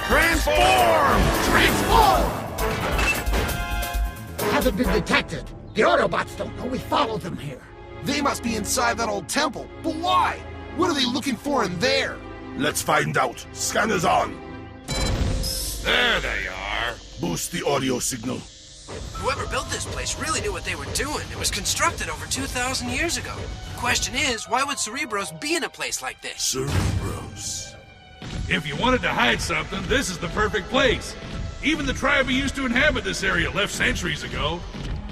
Transform! Transform! Haven't been detected. The Autobots don't know we followed them here. They must be inside that old temple. But why? What are they looking for in there? Let's find out. Scanners on. There they are. Boost the audio signal. Whoever built this place really knew what they were doing. It was constructed over 2,000 years ago. The question is, why would Cerebros be in a place like this? Cerebros. If you wanted to hide something, this is the perfect place. Even the tribe who used to inhabit this area left centuries ago.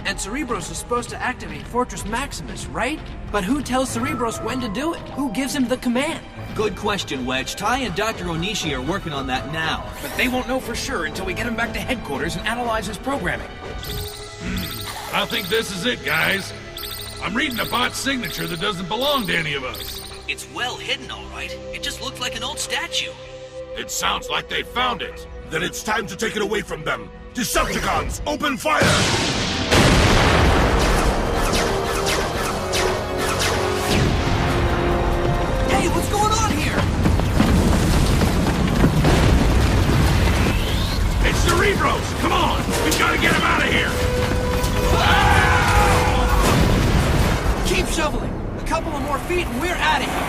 And Cerebros is supposed to activate Fortress Maximus, right? But who tells Cerebros when to do it? Who gives him the command? Good question, Wedge. Ty and Dr. Onishi are working on that now. But they won't know for sure until we get him back to headquarters and analyze his programming. I think this is it, guys. I'm reading a bot's signature that doesn't belong to any of us. It's well hidden, all right. It just looks like an old statue. It sounds like they found it. Then it's time to take it away from them. Decepticons, open fire! Hey, what's going on here? It's Cerebros! Come on! We've got to get him out of here! Keep shoveling. A couple of more feet and we're out of here.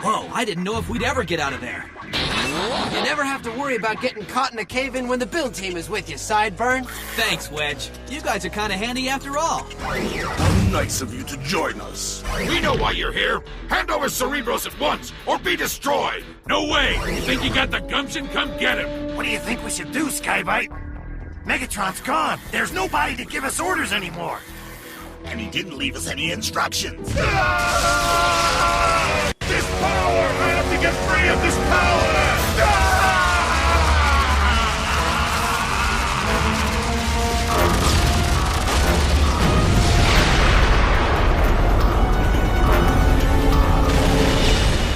Whoa, I didn't know if we'd ever get out of there. You never have to worry about getting caught in a cave-in when the build team is with you, Sideburn. Thanks, Wedge. You guys are kind of handy after all. How nice of you to join us. We know why you're here. Hand over Cerebros at once, or be destroyed. No way. You think you got the gumption? Come get him. What do you think we should do, Skybite? Megatron's gone. There's nobody to give us orders anymore. And he didn't leave us any instructions. This power! I have to get free of this power!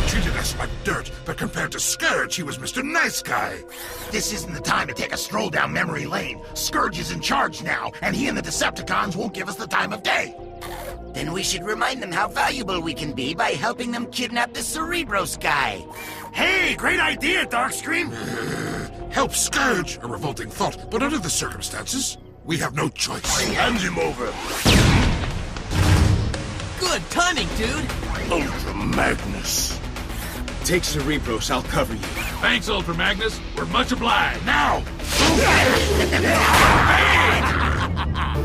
Treated us like dirt, but compared to Scourge, he was Mr. Nice Guy. This isn't the time to take a stroll down memory lane. Scourge is in charge now, and he and the Decepticons won't give us the time of day. Then we should remind them how valuable we can be by helping them kidnap the Cerebros guy. Hey, great idea, Darkstream. Help Scourge, a revolting thought, but under the circumstances, we have no choice. Hand him over. Good timing, dude. Ultra Magnus. Take Cerebros, I'll cover you. Thanks, Ultra Magnus. We're much obliged. Now!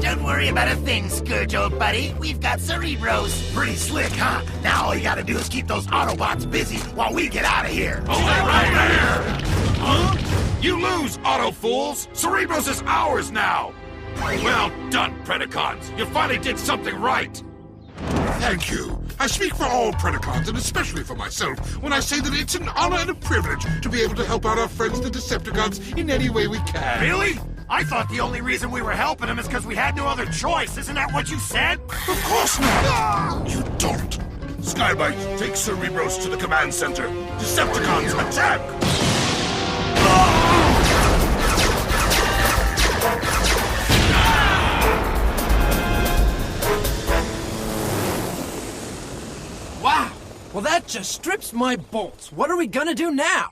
Don't worry about a thing, Scourge, old buddy. We've got Cerebros. Pretty slick, huh? Now all you gotta do is keep those Autobots busy while we get out of here. Hold it right there! Huh? You lose, Auto Fools! Cerebros is ours now! Well done, Predacons! You finally did something right! Thank you. I speak for all Predacons, and especially for myself, when I say that it's an honor and a privilege to be able to help out our friends the Decepticons in any way we can. Really? I thought the only reason we were helping him is because we had no other choice. Isn't that what you said? Of course not! You don't. Skybite, take Cerebros to the command center. Decepticons, attack! Wow. Well, that just strips my bolts. What are we gonna do now?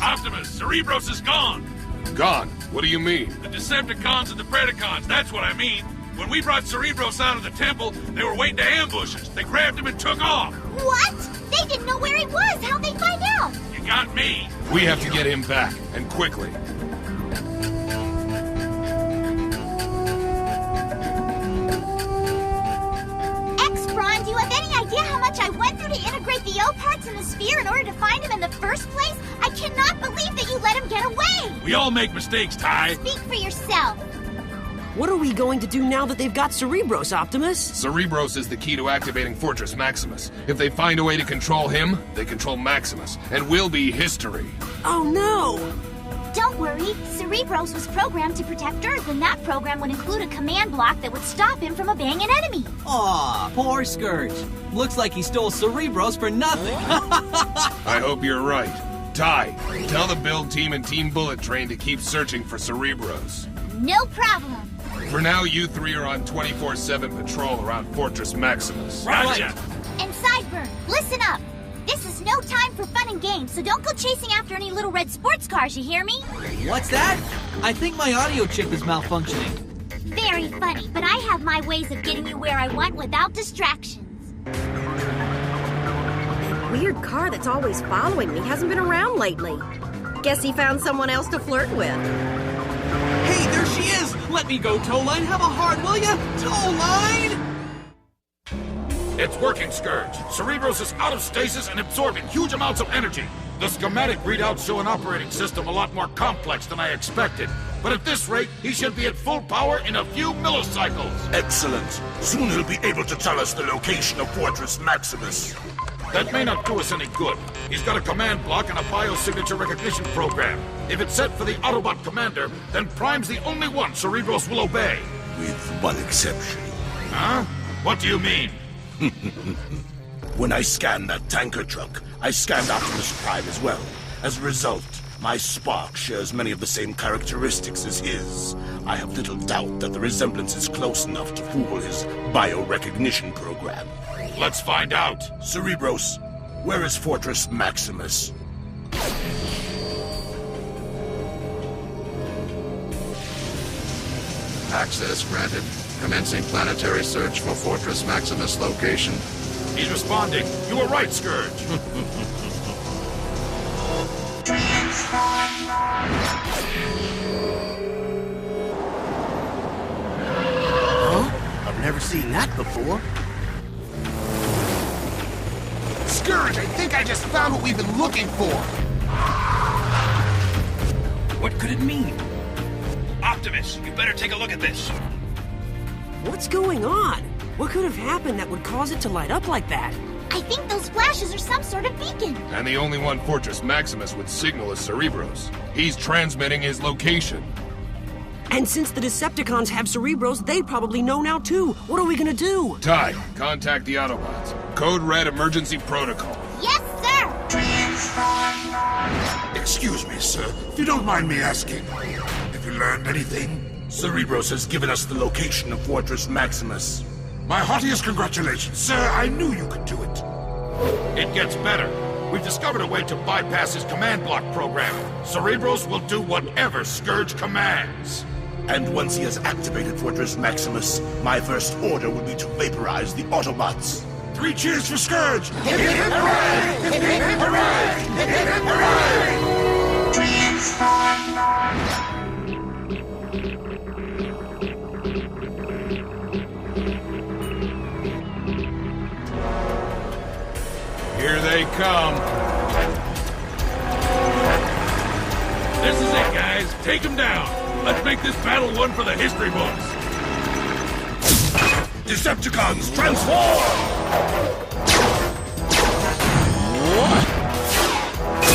Optimus, Cerebros is gone! Gone? What do you mean? The Decepticons and the Predacons, that's what I mean. When we brought Cerebros out of the temple, they were waiting to ambush us. They grabbed him and took off. What? They didn't know where he was. How'd they find out? You got me. We have to get him back, and quickly. X-Bron, do you have any idea how much I went through to integrate the O-parts in the sphere in order to find him in the first place? I cannot believe that you let him get away! We all make mistakes, Ty. Speak for yourself. What are we going to do now that they've got Cerebros, Optimus? Cerebros is the key to activating Fortress Maximus. If they find a way to control him, they control Maximus, and we'll be history. Oh, no! Don't worry. Cerebros was programmed to protect Earth, and that program would include a command block that would stop him from obeying an enemy. Aw, poor Scourge. Looks like he stole Cerebros for nothing. I hope you're right. Ty, tell the build team and Team Bullet Train to keep searching for Cerebros. No problem. For now, you three are on 24/7 patrol around Fortress Maximus. Roger! And Sideburn, listen listen up. This is no time for fun and games, so don't go chasing after any little red sports cars, you hear me? What's that? I think my audio chip is malfunctioning. Very funny, but I have my ways of getting you where I want without distractions. That weird car that's always following me hasn't been around lately. Guess he found someone else to flirt with. Hey, there she is! Let me go, Towline. Have a heart, will ya? Towline! It's working, Scourge. Cerebros is out of stasis and absorbing huge amounts of energy. The schematic readouts show an operating system a lot more complex than I expected. But at this rate, he should be at full power in a few millicycles. Excellent. Soon he'll be able to tell us the location of Fortress Maximus. That may not do us any good. He's got a command block and a biosignature recognition program. If it's set for the Autobot commander, then Prime's the only one Cerebros will obey. With one exception. Huh? What do you mean? When I scanned that tanker truck, I scanned Optimus Prime as well. As a result, my Spark shares many of the same characteristics as his. I have little doubt that the resemblance is close enough to fool his biorecognition program. Let's find out. Cerebros, where is Fortress Maximus? Access granted. Commencing planetary search for Fortress Maximus location. He's responding. You were right, Scourge. Huh? I've never seen that before. Scourge, I think I just found what we've been looking for. What could it mean? Optimus, you better take a look at this. What's going on? What could have happened that would cause it to light up like that? I think those flashes are some sort of beacon. And the only one Fortress Maximus would signal is Cerebros. He's transmitting his location. And since the Decepticons have Cerebros, they probably know now too. What are we gonna do? Ty, contact the Autobots. Code Red Emergency Protocol. Yes, sir! Excuse me, sir, if you don't mind me asking. Have you learned anything? Cerebros has given us the location of Fortress Maximus. My heartiest congratulations, sir. I knew you could do it. It gets better. We've discovered a way to bypass his command block program. Cerebros will do whatever Scourge commands. And once he has activated Fortress Maximus, my first order will be to vaporize the Autobots. 3 cheers for Scourge! Hip hip hooray! Hip hip hooray! Hip hip hooray! Here they come. This is it, guys. Take them down. Let's make this battle one for the history books. Decepticons, transform!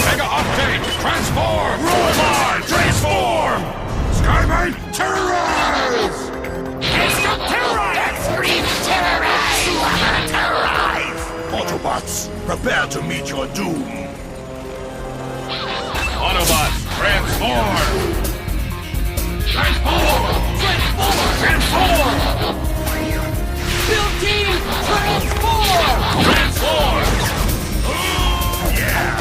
Mega Octane, transform! Rollbar, transform! Skybite, terrorize! Stop terrorize! Scream terrorize! Terrorize! Autobots, prepare to meet your doom. Autobots, transform! Transform! Transform! Transform! Build team, transform! Transform! Yeah!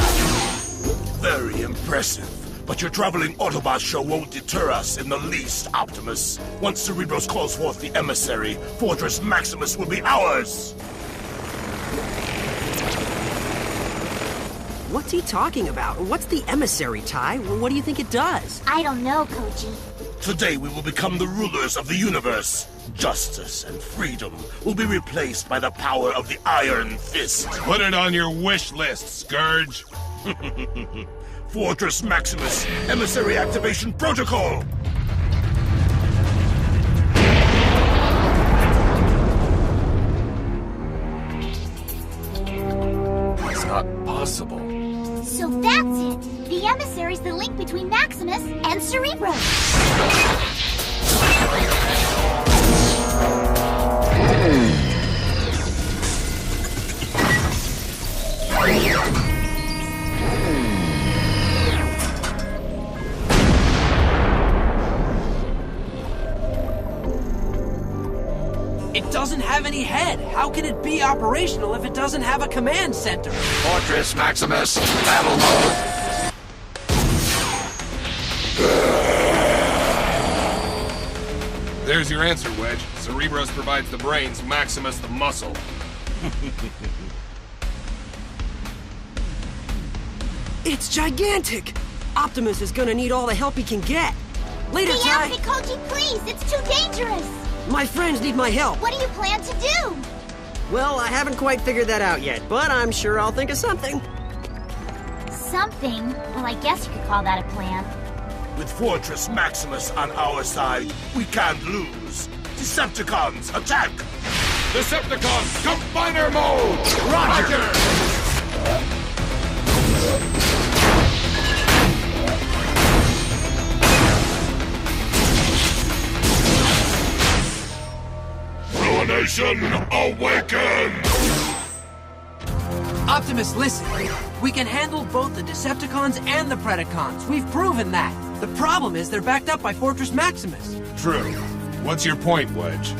Very impressive. But your traveling Autobot show won't deter us in the least, Optimus. Once Cerebros calls forth the emissary, Fortress Maximus will be ours! What's he talking about? What's the emissary, Ty? What do you think it does? I don't know, Koji. Today we will become the rulers of the universe. Justice and freedom will be replaced by the power of the Iron Fist. Put it on your wish list, Scourge. Fortress Maximus, Emissary Activation Protocol! It's not possible. So that's it. The emissary's the link between Maximus and Cerebros. It doesn't doesn't have any head. How can it be operational if it doesn't have a command center? Fortress Maximus, battle mode. There's your answer, Wedge. Cerebros provides the brains, Maximus the muscle. It's gigantic! Optimus is gonna need all the help he can get. Later, Stay Ty. out of it, Koji, please! It's too dangerous! My friends need my help. What do you plan to do? Well, I haven't quite figured that out yet, but I'm sure I'll think of something. Something? Well, I guess you could call that a plan. With Fortress Maximus on our side, we can't lose. Decepticons, attack! Decepticons, combiner mode! Roger! Ruination, awaken! Optimus, listen. We can handle both the Decepticons and the Predacons. We've proven that. The problem is they're backed up by Fortress Maximus. True. What's your point, Wedge?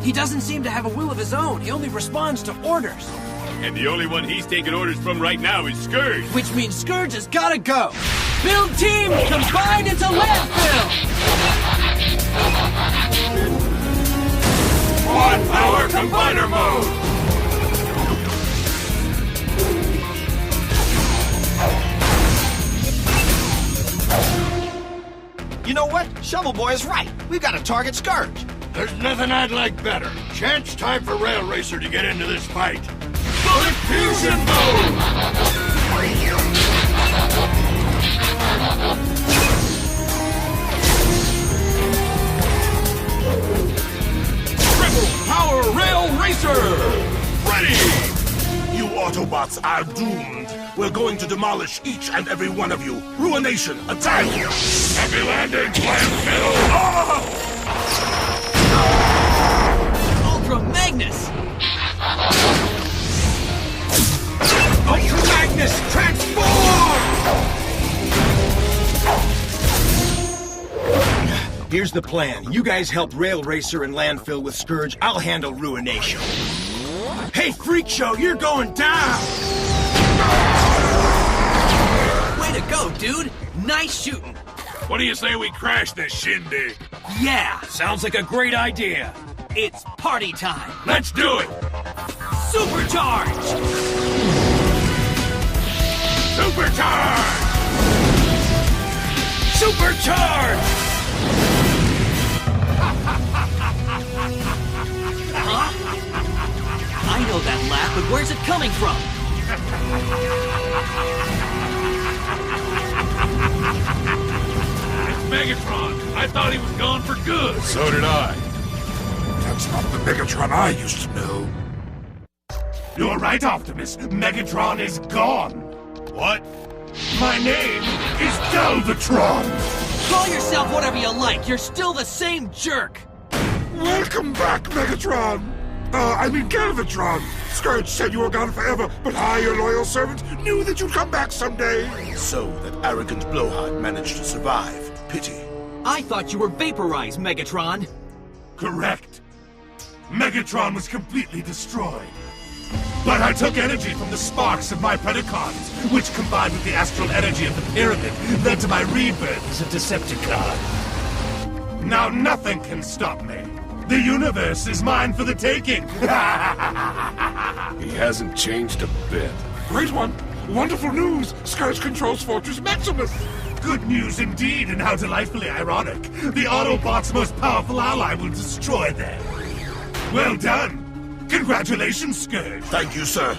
He doesn't seem to have a will of his own. He only responds to orders. And the only one he's taking orders from right now is Scourge. Which means Scourge has gotta go. Build team, combine into landfill! One power combiner mode! You know what? Shovel Boy is right. We've got to target Scourge. There's nothing I'd like better. Chance time for Rail Racer to get into this fight. Bullet fusion mode! Triple power Rail Racer! Ready! You Autobots are doomed. We're going to demolish each and every one of you. Ruination, attack! Happy landing, landfill! Ultra Magnus! Ultra Magnus, transform! Here's the plan. You guys help Rail Racer and Landfill with Scourge. I'll handle Ruination. Hey, Freak Show, you're going down! Way to go, dude! Nice shooting! What do you say we crash this shindig? Yeah, sounds like a great idea. It's party time. Let's do it! Supercharge! Supercharge! Supercharge! I know that laugh, but where's it coming from? It's Megatron. I thought he was gone for good. So did I. That's not the Megatron I used to know. You're right, Optimus. Megatron is gone. What? My name is Galvatron. Call yourself whatever you like, you're still the same jerk! Welcome back, Megatron! Galvatron! Scourge said you were gone forever, but I, your loyal servant, knew that you'd come back someday! So that arrogant blowhard managed to survive. Pity. I thought you were vaporized, Megatron! Correct. Megatron was completely destroyed. But I took energy from the sparks of my Predacons, which combined with the astral energy of the pyramid led to my rebirth as a Decepticon. Now nothing can stop me. The universe is mine for the taking. He hasn't changed a bit. Great one! Wonderful news! Scourge controls Fortress Maximus! Good news indeed, and how delightfully ironic. The Autobots' most powerful ally will destroy them. Well done. Congratulations, Scourge. Thank you, sir.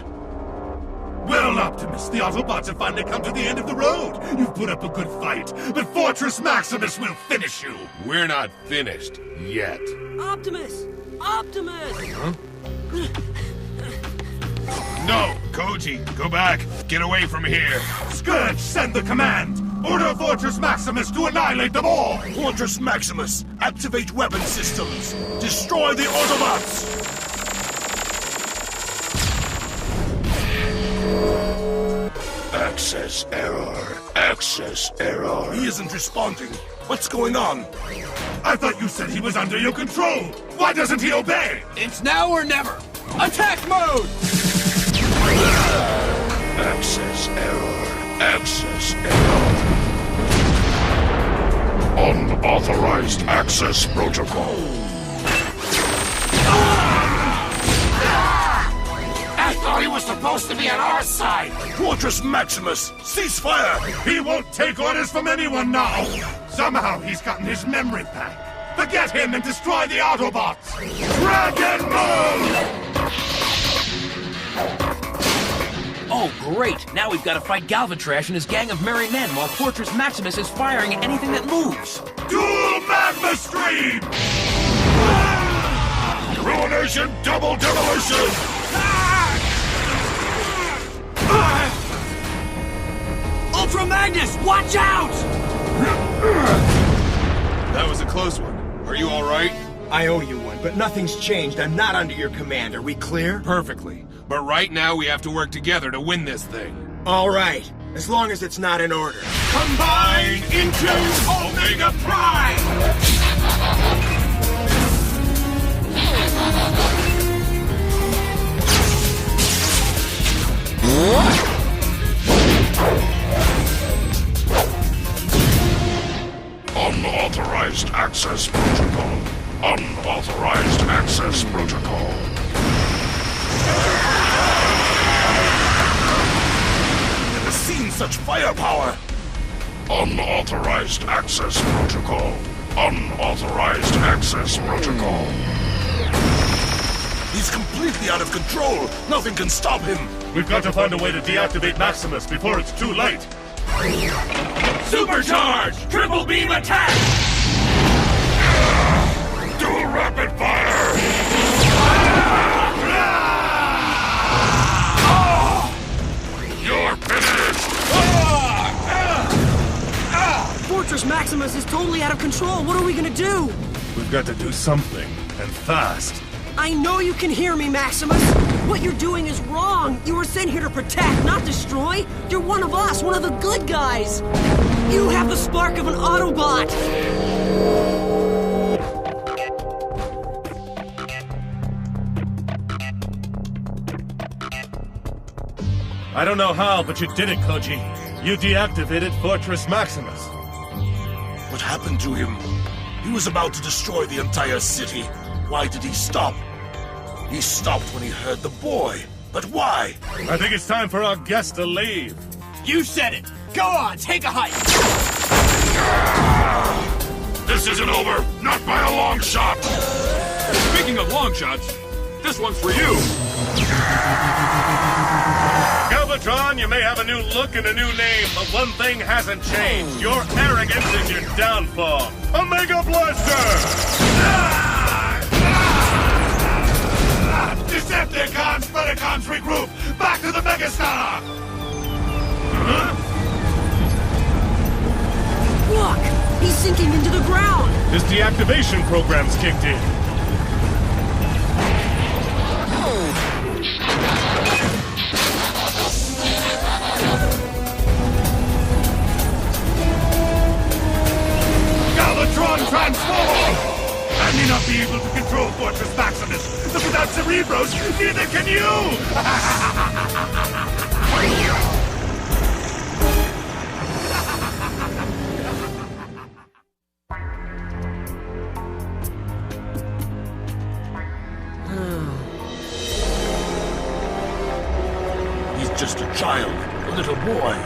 Well, Optimus, the Autobots have finally come to the end of the road. You've put up a good fight, but Fortress Maximus will finish you. We're not finished yet. Optimus! Optimus! Huh? No, Koji, go back. Get away from here. Scourge, send the command. Order Fortress Maximus to annihilate them all. Fortress Maximus, activate weapon systems. Destroy the Autobots. Access error. Access error. He isn't responding. What's going on? I thought you said he was under your control! Why doesn't he obey? It's now or never! Attack mode! Access error. Access error. Unauthorized access protocol. I thought he was supposed to be on our side! Fortress Maximus, cease fire! He won't take orders from anyone now! Somehow he's gotten his memory back. Forget him and destroy the Autobots! Dragon Mode! Oh, great! Now we've got to fight Galvatrash and his gang of merry men while Fortress Maximus is firing at anything that moves. Dual Magma Stream! Ruination double demolition! Ultra Magnus, watch out! That was a close one. Are you all right? I owe you one, but nothing's changed. I'm not under your command. Are we clear? Perfectly. But right now we have to work together to win this thing. All right, as long as it's not in order. Combine into Omega Prime! Unauthorized access protocol. Unauthorized access protocol. Never seen such firepower! Unauthorized access protocol. Unauthorized access protocol. He's completely out of control! Nothing can stop him! We've got to find a way to deactivate Maximus before it's too late! Supercharge! Triple beam attack! Do a rapid fire! You're finished! Fortress Maximus is totally out of control. What are we gonna do? We've got to do something, and fast. I know you can hear me, Maximus. What you're doing is wrong. You were sent here to protect, not destroy. You're one of us, one of the good guys. You have the spark of an Autobot. I don't know how, but you did it, Koji. You deactivated Fortress Maximus. What happened to him? He was about to destroy the entire city. Why did he stop? He stopped when he heard the boy. But why? I think it's time for our guest to leave. You said it! Go on, take a hike! This isn't over! Not by a long shot! Speaking of long shots, this one's for you! Galvatron, you may have a new look and a new name, but one thing hasn't changed. Your arrogance is your downfall. Omega Blaster! Decepticons, Predacons, regroup! Back to the Megastar! Look, he's sinking into the ground. His deactivation program's kicked in. Galvatron, transform! I may not be able to control Fortress Maximus, but without Cerebros, neither can you! He's just a child, a little boy.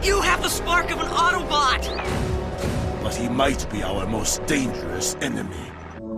You have the spark of an Autobot. But he might be our most dangerous enemy.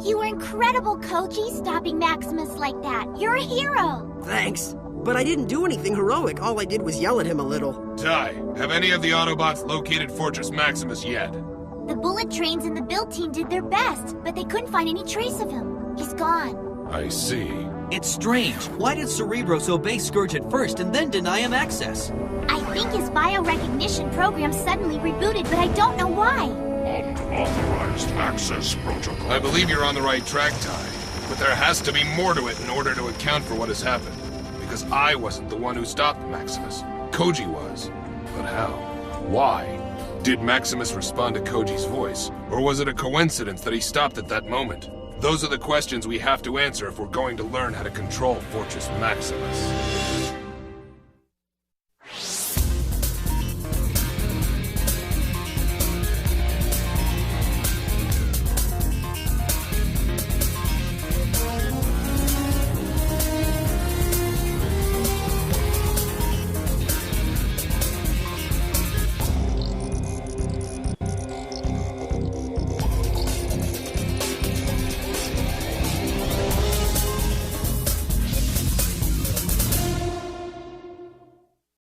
You were incredible, Koji, stopping Maximus like that. You're a hero. Thanks. But I didn't do anything heroic. All I did was yell at him a little. Ty, have any of the Autobots located Fortress Maximus yet? The bullet trains and the build team did their best, but they couldn't find any trace of him. He's gone. I see. It's strange. Why did Cerebros obey Scourge at first and then deny him access? I think his biorecognition program suddenly rebooted, but I don't know why. Unauthorized access protocol. I believe you're on the right track, Ty. But there has to be more to it in order to account for what has happened. Because I wasn't the one who stopped Maximus. Koji was. But how? Why? Did Maximus respond to Koji's voice, or was it a coincidence that he stopped at that moment? Those are the questions we have to answer if we're going to learn how to control Fortress Maximus.